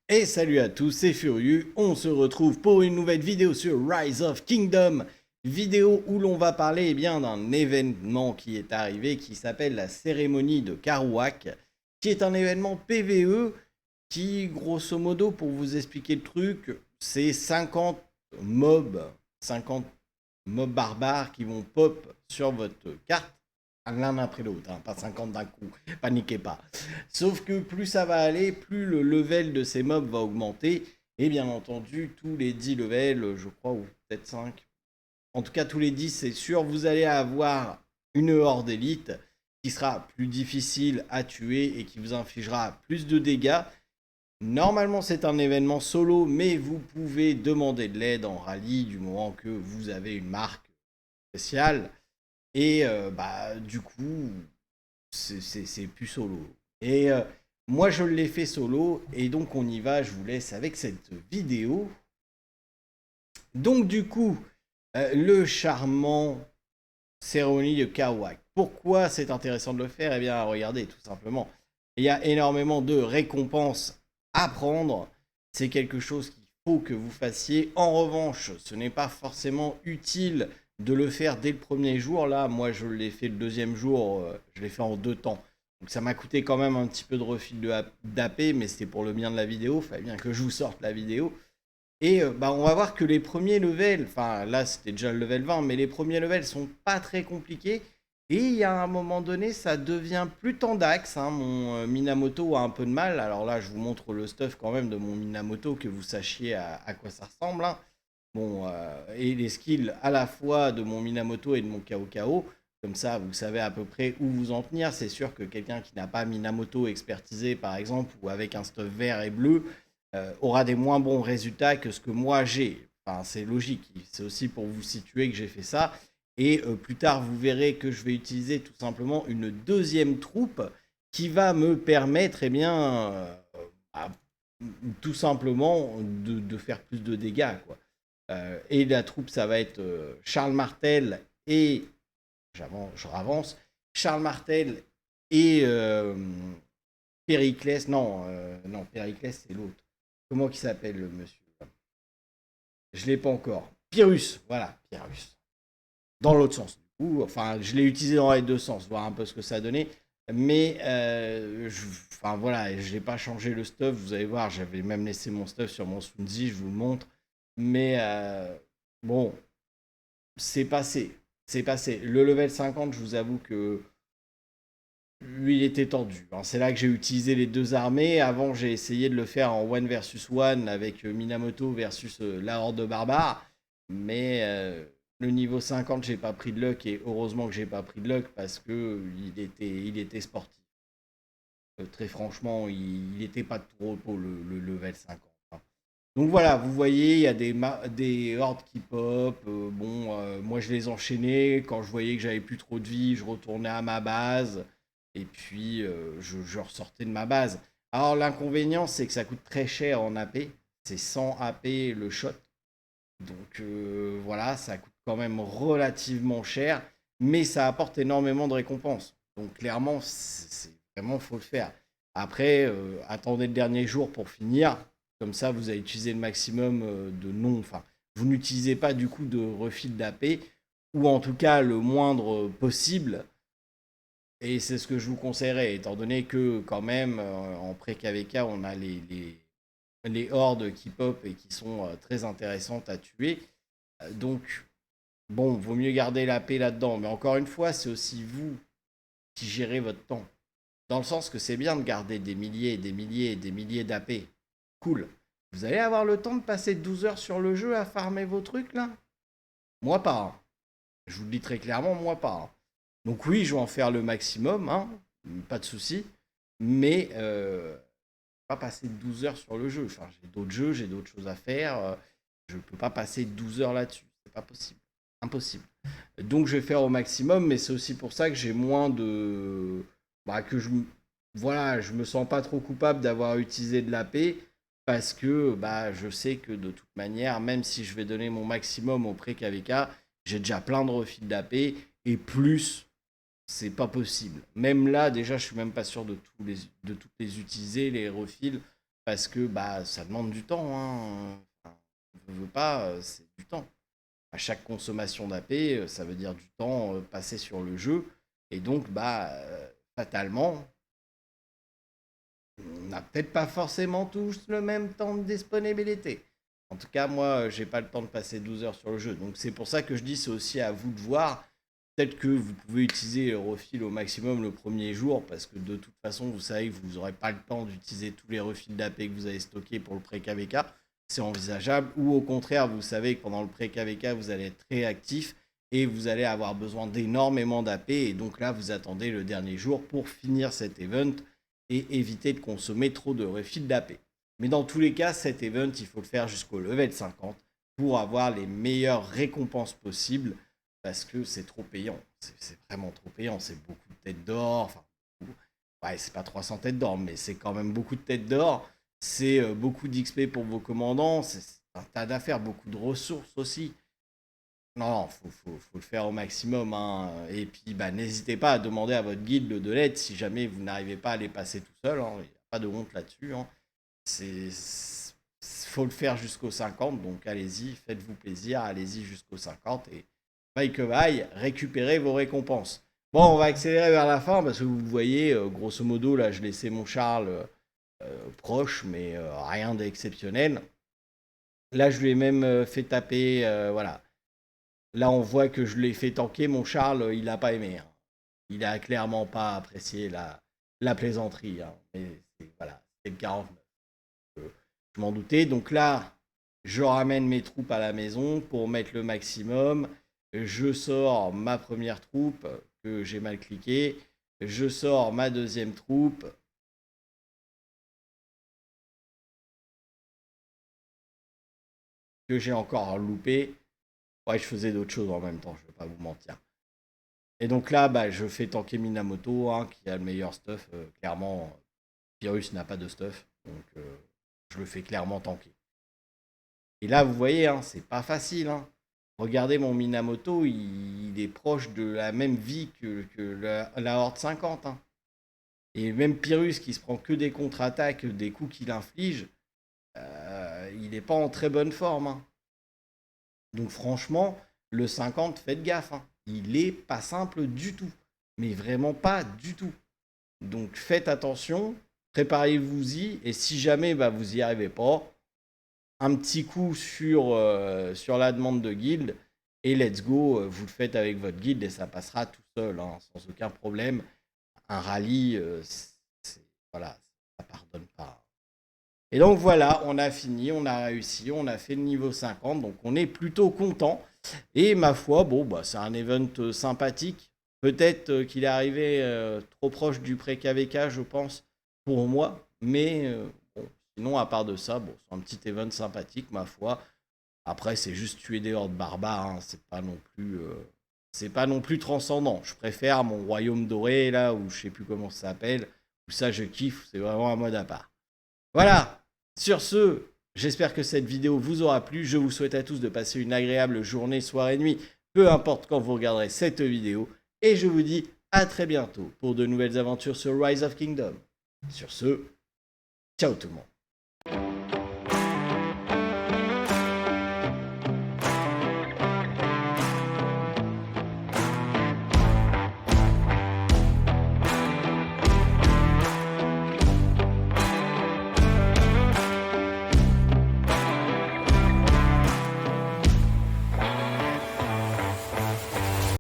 Et salut à tous, c'est Furieux, on se retrouve pour une nouvelle vidéo sur Rise of Kingdom, vidéo où l'on va parler d'un événement qui est arrivé qui s'appelle la cérémonie de Karuak, qui est un événement PvE qui, grosso modo, pour vous expliquer le truc, c'est 50 mobs barbares qui vont pop sur votre carte, l'un après l'autre, hein, pas 50 d'un coup, paniquez pas. Sauf que plus ça va aller, plus le level de ces mobs va augmenter, et bien entendu, tous les 10 levels, je crois, ou peut-être 5, en tout cas tous les 10, c'est sûr, vous allez avoir une horde élite qui sera plus difficile à tuer et qui vous infligera plus de dégâts. Normalement, c'est un événement solo, mais vous pouvez demander de l'aide en rallye du moment que vous avez une marque spéciale. Et du coup, c'est plus solo. Et moi, je l'ai fait solo, et donc on y va, je vous laisse avec cette vidéo. Donc du coup, le charmant cérémonie de Karuak. Pourquoi c'est intéressant de le faire? Eh bien, regardez, tout simplement. Il y a énormément de récompenses à prendre. C'est quelque chose qu'il faut que vous fassiez. En revanche, ce n'est pas forcément utile de le faire dès le premier jour. Là, moi, je l'ai fait le deuxième jour. Je l'ai fait en 2 temps. Donc ça m'a coûté quand même un petit peu de refil d'AP, mais c'était pour le bien de la vidéo. Il fallait bien que je vous sorte la vidéo. Et on va voir que les premiers levels, enfin là c'était déjà le level 20, mais les premiers levels sont pas très compliqués. Et il y a un moment donné, ça devient plus tendax, hein. Mon Minamoto a un peu de mal. Alors là, je vous montre le stuff quand même de mon Minamoto, que vous sachiez à quoi ça ressemble, hein. Bon, et les skills à la fois de mon Minamoto et de mon Kao. Comme ça, vous savez à peu près où vous en tenir. C'est sûr que quelqu'un qui n'a pas Minamoto expertisé, par exemple, ou avec un stuff vert et bleu, aura des moins bons résultats que ce que moi j'ai. Enfin, c'est logique. C'est aussi pour vous situer que j'ai fait ça. Et plus tard, vous verrez que je vais utiliser tout simplement une deuxième troupe qui va me permettre, tout simplement de faire plus de dégâts, quoi. Et la troupe, ça va être Charles Martel et je ravance. Charles Martel et Périclès. Non, Périclès, c'est l'autre. Comment il s'appelle le monsieur? Je ne l'ai pas encore. Pyrrhus, voilà, Pyrrhus. Dans l'autre sens. Enfin, je l'ai utilisé dans les deux sens, voir un peu ce que ça a donné. Mais, je n'ai pas changé le stuff. Vous allez voir, j'avais même laissé mon stuff sur mon Sunzi, je vous le montre. Mais, bon, c'est passé. C'est passé. Le level 50, je vous avoue que lui, il était tendu. C'est là que j'ai utilisé les deux armées. Avant, j'ai essayé de le faire en 1 versus 1 avec Minamoto versus la Horde Barbare. Mais le niveau 50, j'ai pas pris de luck. Et heureusement que j'ai pas pris de luck parce que il était sportif. Très franchement, il n'était pas de tout repos le level 50. Donc voilà, vous voyez, il y a des hordes qui pop. Moi, je les enchaînais. Quand je voyais que j'avais plus trop de vie, je retournais à ma base. Et puis, je ressortais de ma base. Alors, l'inconvénient, c'est que ça coûte très cher en AP. C'est 100 AP le shot. Donc, voilà, ça coûte quand même relativement cher. Mais ça apporte énormément de récompenses. Donc, clairement, c'est vraiment, faut le faire. Après, attendez le dernier jour pour finir. Comme ça, vous avez utilisé le maximum de non. Enfin, vous n'utilisez pas du coup de refil d'AP. Ou en tout cas, le moindre possible. Et c'est ce que je vous conseillerais, étant donné que quand même, en pré-KVK, on a les hordes qui pop et qui sont très intéressantes à tuer. Donc, bon, vaut mieux garder la paix là-dedans. Mais encore une fois, c'est aussi vous qui gérez votre temps. Dans le sens que c'est bien de garder des milliers et des milliers et des milliers d'AP. Cool. Vous allez avoir le temps de passer 12 heures sur le jeu à farmer vos trucs, là? Moi pas, hein. Je vous le dis très clairement, moi pas, hein. Donc oui, je vais en faire le maximum, hein, pas de souci. Mais pas passer 12 heures sur le jeu. Enfin, j'ai d'autres jeux, j'ai d'autres choses à faire. Je ne peux pas passer 12 heures là-dessus. C'est pas possible. Impossible. Donc je vais faire au maximum, mais c'est aussi pour ça que j'ai moins de... que voilà, je me sens pas trop coupable d'avoir utilisé de l'AP parce que je sais que de toute manière, même si je vais donner mon maximum au pré-KVK, j'ai déjà plein de refils d'AP et plus c'est pas possible. Même là, déjà, je suis même pas sûr de toutes les utiliser, les refils, parce que bah ça demande du temps, hein. Enfin, on ne veut pas, c'est du temps. À chaque consommation d'AP, ça veut dire du temps passé sur le jeu. Et donc, bah, fatalement, on n'a peut-être pas forcément tous le même temps de disponibilité. En tout cas, moi, j'ai pas le temps de passer 12 heures sur le jeu. Donc, c'est pour ça que je dis, c'est aussi à vous de voir. Peut-être que vous pouvez utiliser le refil au maximum le premier jour, parce que de toute façon, vous savez que vous n'aurez pas le temps d'utiliser tous les refils d'AP que vous avez stockés pour le pré-KVK. C'est envisageable. Ou au contraire, vous savez que pendant le pré-KVK, vous allez être très actif et vous allez avoir besoin d'énormément d'AP. Et donc là, vous attendez le dernier jour pour finir cet event et éviter de consommer trop de refils d'AP. Mais dans tous les cas, cet event, il faut le faire jusqu'au level 50 pour avoir les meilleures récompenses possibles, parce que c'est trop payant. C'est vraiment trop payant. C'est beaucoup de têtes d'or. Enfin, ouais, c'est pas 300 têtes d'or, mais c'est quand même beaucoup de têtes d'or. C'est beaucoup d'XP pour vos commandants. C'est un tas d'affaires, beaucoup de ressources aussi. Non, faut le faire au maximum, hein. Et puis, bah, n'hésitez pas à demander à votre guilde de l'aide si jamais vous n'arrivez pas à les passer tout seul, hein. Il n'y a pas de honte là-dessus, hein. Faut le faire jusqu'au 50, donc allez-y, faites-vous plaisir, allez-y jusqu'au 50 et vaille que vaille, récupérez vos récompenses. Bon, on va accélérer vers la fin parce que vous voyez, grosso modo, là, je laissais mon Charles proche, mais rien d'exceptionnel. Là, je lui ai même fait taper, voilà. Là, on voit que je l'ai fait tanker. Mon Charles, il n'a pas aimé, hein. Il n'a clairement pas apprécié la plaisanterie, hein. Mais voilà, c'est le 49. Je m'en doutais. Donc là, je ramène mes troupes à la maison pour mettre le maximum. Je sors ma première troupe que j'ai mal cliqué. Je sors ma deuxième troupe. Que j'ai encore loupé. Ouais, je faisais d'autres choses en même temps, je ne vais pas vous mentir. Et donc là, bah, je fais tanker Minamoto, hein, qui a le meilleur stuff. Clairement, Pyrrhus n'a pas de stuff. Donc je le fais clairement tanker. Et là, vous voyez, hein, c'est pas facile, hein. Regardez mon Minamoto, il est proche de la même vie que la Horde 50, hein. Et même Pyrrhus, qui se prend que des contre-attaques, des coups qu'il inflige, il n'est pas en très bonne forme, hein. Donc franchement, le 50, faites gaffe, hein. Il est pas simple du tout. Mais vraiment pas du tout. Donc faites attention, préparez-vous-y, et si jamais bah, vous n'y arrivez pas, un petit coup sur la demande de guild, et let's go, vous le faites avec votre guild et ça passera tout seul, hein, sans aucun problème. Un rallye, voilà, ça pardonne pas. Et donc voilà, on a fini, on a réussi, on a fait le niveau 50, donc on est plutôt content. Et ma foi, bon, bah, c'est un event sympathique. Peut-être qu'il est arrivé trop proche du pré-KVK, je pense, pour moi. Mais bon, sinon, à part de ça, bon, c'est un petit event sympathique, ma foi. Après, c'est juste tuer des hordes barbares, hein. C'est pas non plus transcendant. Je préfère mon royaume doré, là, où je sais plus comment ça s'appelle, où ça, je kiffe, c'est vraiment un mode à part. Voilà, sur ce, j'espère que cette vidéo vous aura plu. Je vous souhaite à tous de passer une agréable journée, soirée, nuit, peu importe quand vous regarderez cette vidéo. Et je vous dis à très bientôt pour de nouvelles aventures sur Rise of Kingdom. Sur ce, ciao tout le monde.